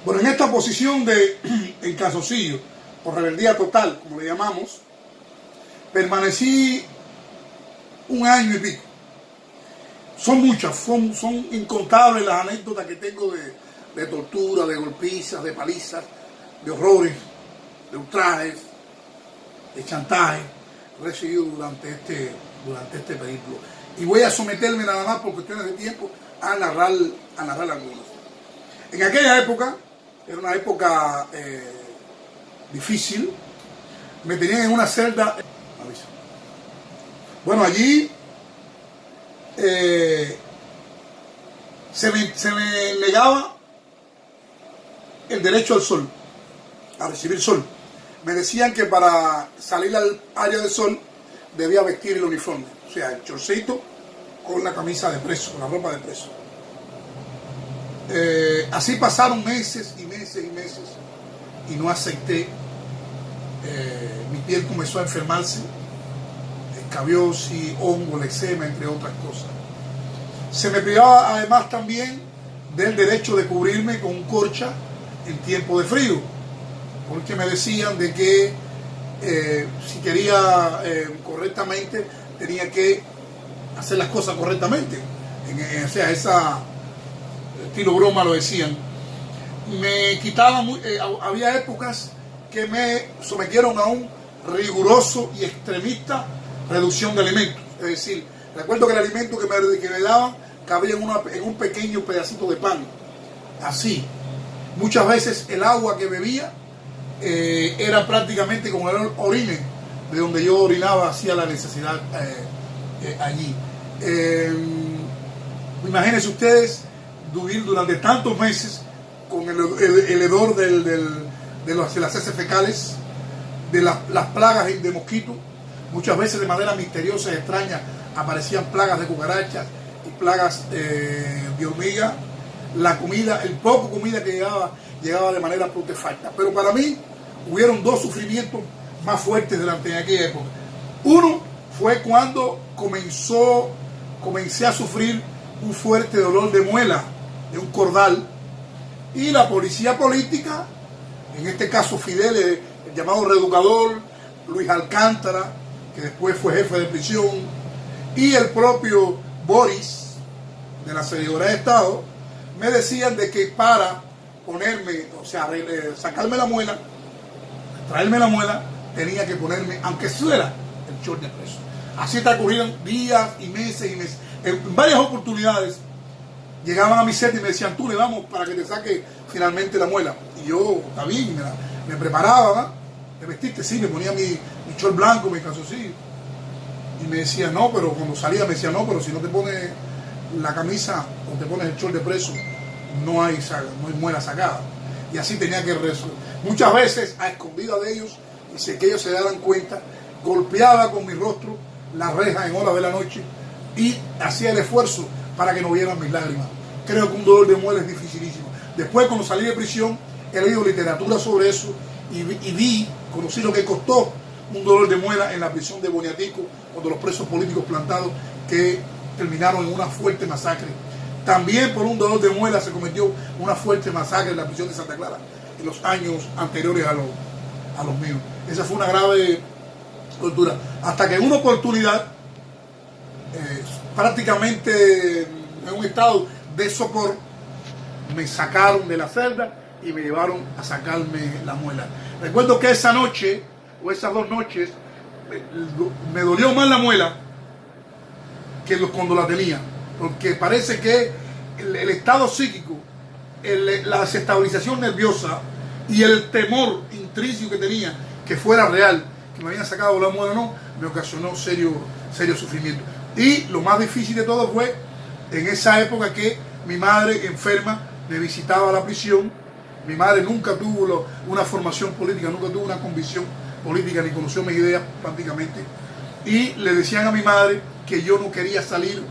Bueno, en esta posición de en calzoncillo, o rebeldía total, como le llamamos, permanecí un año y pico. Son muchas, son incontables las anécdotas que tengo de tortura, de golpizas, de palizas, de horrores, de ultrajes, de chantaje recibido durante este periplo. Y voy a someterme nada más por cuestiones de tiempo a narrar algunos. En aquella época, era una época difícil, me tenían en una celda. Bueno, allí se me negaba el derecho al sol, a recibir sol. Me decían que para salir al área del sol debía vestir el uniforme, o sea, el chorcito con la camisa de preso, con la ropa de preso. Así pasaron meses y meses y meses y no acepté. Mi piel comenzó a enfermarse, escabiosis, hongo, eczema, entre otras cosas. Se me privaba además también del derecho de cubrirme con un corcha en tiempo de frío, porque me decían de que si quería correctamente tenía que hacer las cosas correctamente. O sea, esa estilo broma lo decían. Me quitaban, había épocas que me sometieron a un riguroso y extremista reducción de alimentos. Es decir, recuerdo que el alimento que me daban cabía en un pequeño pedacito de pan. Así. Muchas veces el agua que bebía era prácticamente como el orine, de donde yo orinaba, hacía la necesidad allí. Imagínense ustedes vivir durante tantos meses con el hedor de las heces fecales, de las plagas de mosquitos. Muchas veces de manera misteriosa y extraña aparecían plagas de cucarachas y plagas de hormigas. La comida, el poco comida que llegaba de manera putrefacta. Pero para mí hubieron dos sufrimientos más fuertes durante aquella época. Uno fue cuando comencé a sufrir un fuerte dolor de muela, de un cordal, y la policía política, en este caso Fidel, el llamado reeducador, Luis Alcántara, que después fue jefe de prisión, y el propio Boris, de la Seguridad de Estado, me decían de que para ponerme, o sea, sacarme la muela, traerme la muela, tenía que ponerme, aunque fuera el short de preso. Así transcurrieron días y meses y meses. En varias oportunidades llegaban a mi set y me decían, tú le vamos para que te saque finalmente la muela. Y yo, está bien, me preparaba, ¿verdad? ¿Te vestiste? Sí, me ponía mi short blanco, mi calzoncillo. Y me decía, no, pero cuando salía me decía, no, pero si no te pones la camisa o te pones el short de preso, no hay muela sacada. Y así tenía que resolver. Muchas veces, a escondida de ellos, y sé que ellos se daban cuenta, golpeaba con mi rostro la reja en horas de la noche y hacía el esfuerzo para que no vieran mis lágrimas. Creo que un dolor de muela es dificilísimo. Después, cuando salí de prisión, he leído literatura sobre eso y conocí lo que costó un dolor de muela en la prisión de Boniatico, cuando los presos políticos plantados que terminaron en una fuerte masacre. También por un dolor de muela se cometió una fuerte masacre en la prisión de Santa Clara en los años anteriores a los míos. Esa fue una grave tortura. Hasta que en una oportunidad, prácticamente en un estado de sopor, me sacaron de la celda y me llevaron a sacarme la muela. Recuerdo que esa noche, o esas dos noches, me dolió más la muela que cuando la tenía, porque parece que el estado psíquico, la desestabilización nerviosa y el temor intrínseco que tenía que fuera real, que me habían sacado la muela o no, me ocasionó serio sufrimiento. Y lo más difícil de todo fue en esa época que mi madre enferma me visitaba a la prisión. Mi madre nunca tuvo una formación política, nunca tuvo una convicción política, ni conoció mis ideas prácticamente. Y le decían a mi madre que yo no quería salir,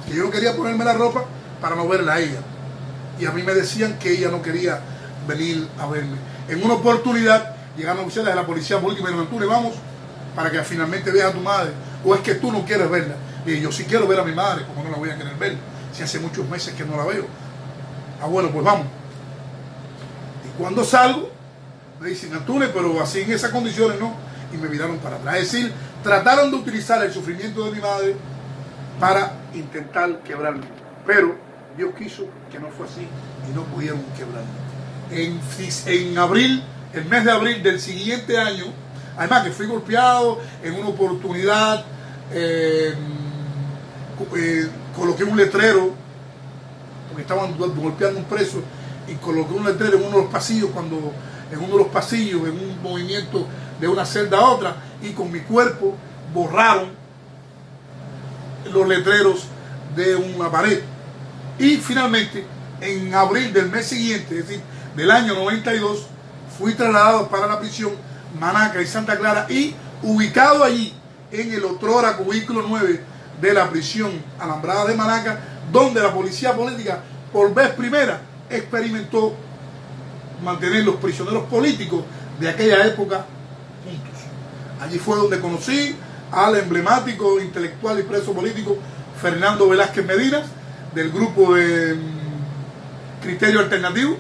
que yo no quería ponerme la ropa para no verla a ella. Y a mí me decían que ella no quería venir a verme. En una oportunidad llegaron oficiales de la policía política y me dijeron, tú le vamos para que finalmente veas a tu madre, o es que tú no quieres verla. Y yo sí quiero ver a mi madre, como no la voy a querer ver, si hace muchos meses que no la veo. Ah, bueno, pues vamos. cuando salgo, me dicen, Antunes, pero así en esas condiciones no, y me miraron para atrás. Es decir, trataron de utilizar el sufrimiento de mi madre para intentar quebrarme, pero Dios quiso que no fue así y no pudieron quebrarme. En abril, el mes de abril del siguiente año, además que fui golpeado en una oportunidad, coloqué un letrero, porque estaban golpeando un preso, y coloqué un letrero en uno de los pasillos, en un movimiento de una celda a otra, y con mi cuerpo borraron los letreros de una pared. Y finalmente, en abril del mes siguiente, es decir, del año 92, fui trasladado para la prisión Manaca y Santa Clara, y ubicado allí en el otrora cubículo 9 de la prisión Alambrada de Manaca, donde la policía política por vez primera experimentó mantener los prisioneros políticos de aquella época juntos. Allí fue donde conocí al emblemático intelectual y preso político Fernando Velázquez Medinas, del grupo de Criterio Alternativo.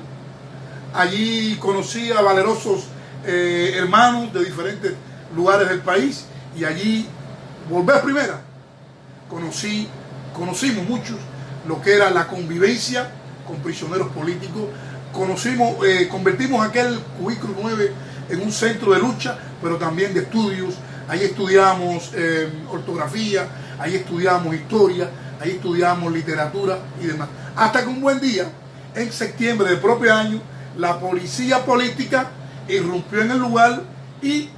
Allí conocí a valerosos hermanos de diferentes lugares del país, y allí, por vez primera, conocimos muchos lo que era la convivencia con prisioneros políticos. Convertimos aquel cubículo 9 en un centro de lucha, pero también de estudios. Ahí estudiamos ortografía, ahí estudiamos historia, ahí estudiamos literatura y demás. Hasta que un buen día, en septiembre del propio año, la policía política irrumpió en el lugar y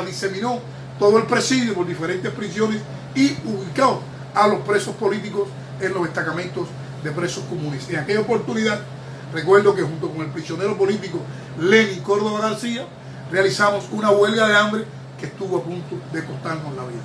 diseminó todo el presidio por diferentes prisiones y ubicó a los presos políticos en los destacamentos de presos comunes. En aquella oportunidad, recuerdo que junto con el prisionero político Lenny Córdoba García, realizamos una huelga de hambre que estuvo a punto de costarnos la vida.